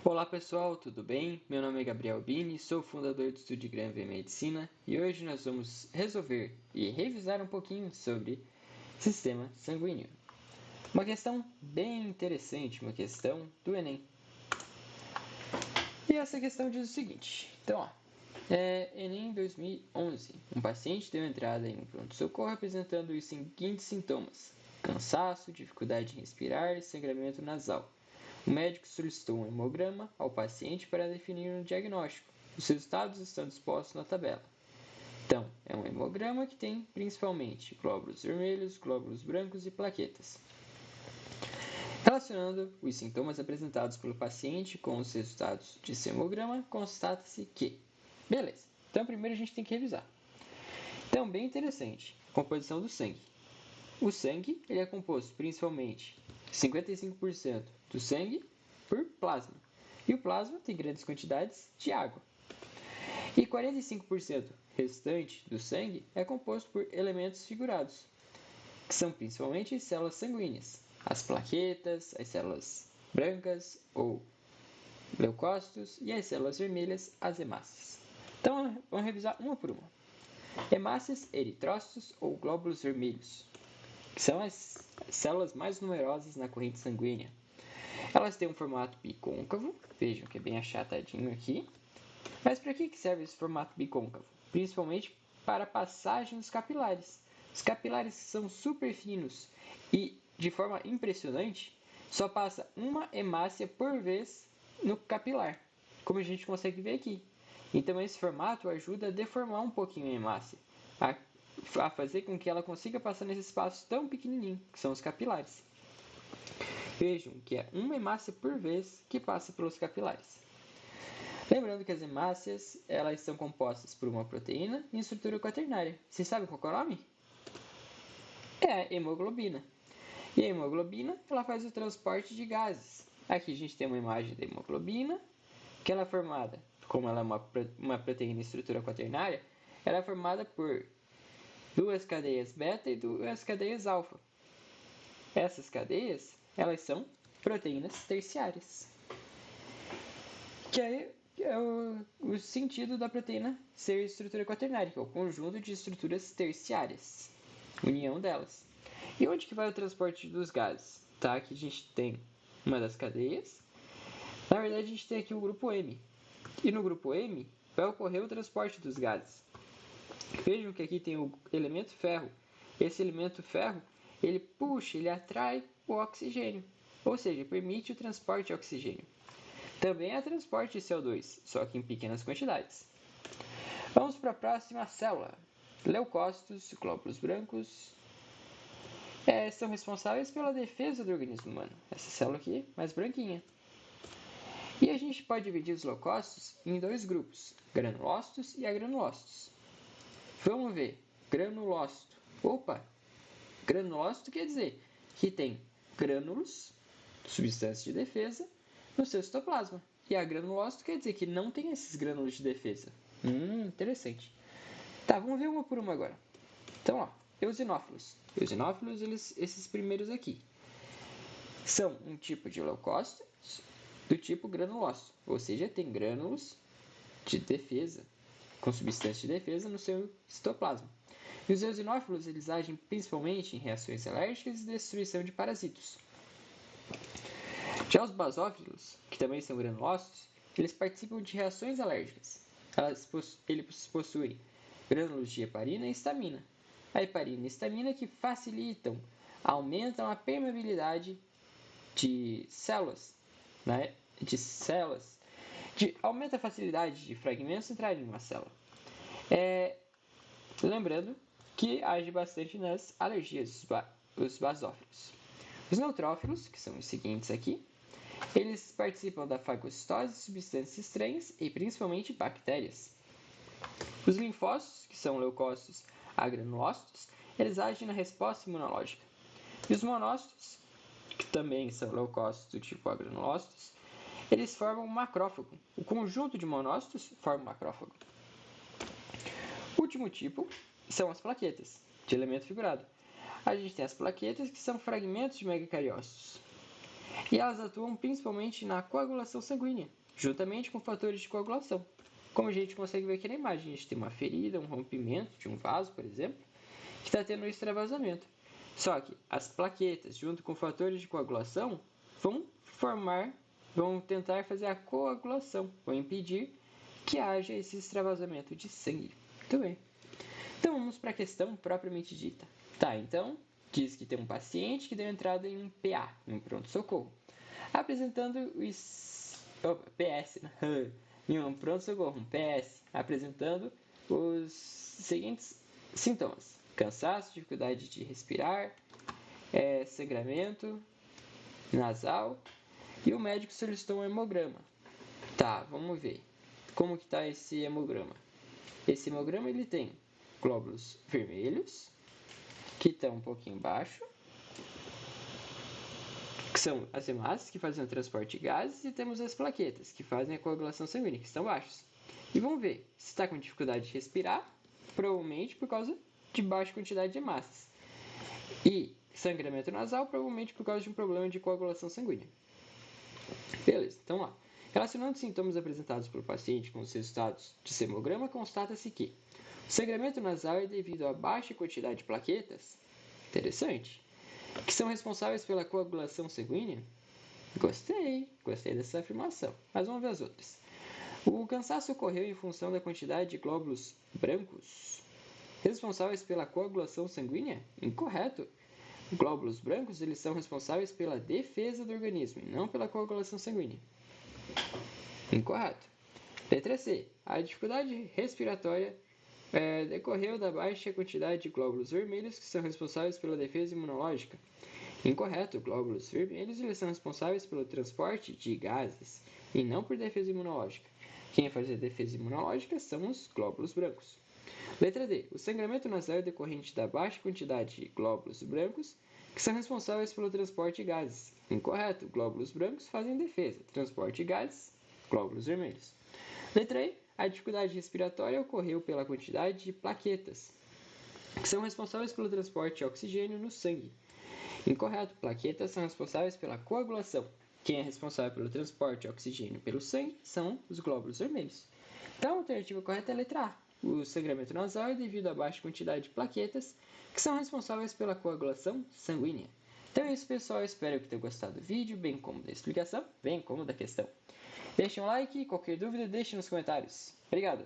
Olá pessoal, tudo bem? Meu nome é Gabriel Bini, sou fundador do Estúdio Granve Medicina e hoje nós vamos resolver e revisar um pouquinho sobre sistema sanguíneo. Uma questão bem interessante, uma questão do Enem. E essa questão diz o seguinte, Enem 2011, um paciente deu entrada em um pronto-socorro apresentando os seguintes sintomas: cansaço, dificuldade em respirar e sangramento nasal. O médico solicitou um hemograma ao paciente para definir um diagnóstico. Os resultados estão dispostos na tabela. Então, é um hemograma que tem principalmente glóbulos vermelhos, glóbulos brancos e plaquetas. Relacionando os sintomas apresentados pelo paciente com os resultados de seu hemograma, constata-se que... Beleza, então primeiro a gente tem que revisar. Então, bem interessante, composição do sangue. O sangue ele é composto principalmente 55% do sangue por plasma. E o plasma tem grandes quantidades de água. E 45% restante do sangue é composto por elementos figurados, que são principalmente as células sanguíneas, as plaquetas, as células brancas ou leucócitos e as células vermelhas, as hemácias. Então, vamos revisar uma por uma. Hemácias, eritrócitos ou glóbulos vermelhos, que são as células mais numerosas na corrente sanguínea. Elas têm um formato bicôncavo, vejam que é bem achatadinho aqui. Mas para que serve esse formato bicôncavo? Principalmente para a passagem dos capilares. Os capilares são super finos e, de forma impressionante, só passa uma hemácia por vez no capilar, como a gente consegue ver aqui. Então esse formato ajuda a deformar um pouquinho a hemácia, a fazer com que ela consiga passar nesse espaço tão pequenininho, que são os capilares. Vejam que é uma hemácia por vez que passa pelos capilares. Lembrando que as hemácias elas são compostas por uma proteína em estrutura quaternária. Vocês sabem qual é o nome? É a hemoglobina. E a hemoglobina ela faz o transporte de gases. Aqui a gente tem uma imagem da hemoglobina, que ela é formada, como ela é uma proteína em estrutura quaternária, ela é formada por duas cadeias beta e duas cadeias alfa. Essas cadeias elas são proteínas terciárias. Que é o sentido da proteína ser estrutura quaternária, que é o conjunto de estruturas terciárias, união delas. E onde que vai o transporte dos gases? Tá, aqui a gente tem uma das cadeias. Na verdade, a gente tem aqui o grupo M. E no grupo M vai ocorrer o transporte dos gases. Vejam que aqui tem o elemento ferro. Esse elemento ferro, ele puxa, ele atrai o oxigênio, ou seja, permite o transporte de oxigênio. Também há transporte de CO2, só que em pequenas quantidades. Vamos para a próxima célula. Leucócitos, glóbulos brancos, são responsáveis pela defesa do organismo humano. Essa célula aqui, mais branquinha. E a gente pode dividir os leucócitos em dois grupos, granulócitos e agranulócitos. Vamos ver, granulócito. Granulócito quer dizer que tem grânulos, substância de defesa, no seu citoplasma. E agranulócito quer dizer que não tem esses grânulos de defesa. Interessante. Tá, vamos ver uma por uma agora. Então, eosinófilos. Eosinófilos, esses primeiros aqui, são um tipo de leucócitos do tipo granulócito, ou seja, tem grânulos de defesa, com substância de defesa no seu citoplasma. E os eosinófilos, eles agem principalmente em reações alérgicas e destruição de parasitos. Já os basófilos, que também são granulócitos, eles participam de reações alérgicas. Eles possuem grânulos de heparina e histamina. A heparina e a histamina que aumentam a permeabilidade de células, né? Aumenta a facilidade de fragmentos entrarem em uma célula. Lembrando que age bastante nas alergias, os basófilos. Os neutrófilos, que são os seguintes aqui, eles participam da fagocitose de substâncias estranhas e principalmente bactérias. Os linfócitos, que são leucócitos agranulócitos, eles agem na resposta imunológica. E os monócitos, que também são leucócitos do tipo agranulócitos, eles formam um macrófago. O conjunto de monócitos forma um macrófago. O último tipo são as plaquetas, de elemento figurado. A gente tem as plaquetas, que são fragmentos de megacariócitos. E elas atuam principalmente na coagulação sanguínea, juntamente com fatores de coagulação. Como a gente consegue ver aqui na imagem, a gente tem uma ferida, um rompimento de um vaso, por exemplo, que está tendo um extravasamento. Só que as plaquetas, junto com fatores de coagulação, vão tentar fazer a coagulação, vão impedir que haja esse extravasamento de sangue. Muito bem. Então vamos para a questão propriamente dita. Tá, então diz que tem um paciente que deu entrada em um PA, um pronto-socorro, apresentando os PS, né? Em um pronto-socorro, um PS, apresentando os seguintes sintomas: cansaço, dificuldade de respirar, sangramento nasal, e o médico solicitou um hemograma. Tá, vamos ver como que está esse hemograma. Esse hemograma ele tem glóbulos vermelhos, que estão um pouquinho baixo, que são as hemácias que fazem o transporte de gases, e temos as plaquetas, que fazem a coagulação sanguínea, que estão baixas. E vamos ver se está com dificuldade de respirar, provavelmente por causa de baixa quantidade de hemácias. E sangramento nasal, provavelmente por causa de um problema de coagulação sanguínea. Beleza, então lá. Relacionando os sintomas apresentados pelo paciente com os resultados de hemograma, constata-se que o sangramento nasal é devido à baixa quantidade de plaquetas, interessante, que são responsáveis pela coagulação sanguínea. Gostei dessa afirmação, mas vamos ver as outras. O cansaço ocorreu em função da quantidade de glóbulos brancos responsáveis pela coagulação sanguínea? Incorreto. Glóbulos brancos eles são responsáveis pela defesa do organismo e não pela coagulação sanguínea. Incorreto. Letra C. A dificuldade respiratória decorreu da baixa quantidade de glóbulos vermelhos que são responsáveis pela defesa imunológica. Incorreto. Glóbulos vermelhos eles são responsáveis pelo transporte de gases e não por defesa imunológica. Quem faz a defesa imunológica são os glóbulos brancos. Letra D. O sangramento nasal é decorrente da baixa quantidade de glóbulos brancos que são responsáveis pelo transporte de gases. Incorreto. Glóbulos brancos fazem defesa, transporte de gases, glóbulos vermelhos. Letra E. A dificuldade respiratória ocorreu pela quantidade de plaquetas, que são responsáveis pelo transporte de oxigênio no sangue. Incorreto. Plaquetas são responsáveis pela coagulação. Quem é responsável pelo transporte de oxigênio pelo sangue são os glóbulos vermelhos. Então, a alternativa correta é a letra A. O sangramento nasal é devido à baixa quantidade de plaquetas, que são responsáveis pela coagulação sanguínea. Então é isso, pessoal. Eu espero que tenham gostado do vídeo, bem como da explicação, bem como da questão. Deixem um like e qualquer dúvida deixe nos comentários. Obrigado!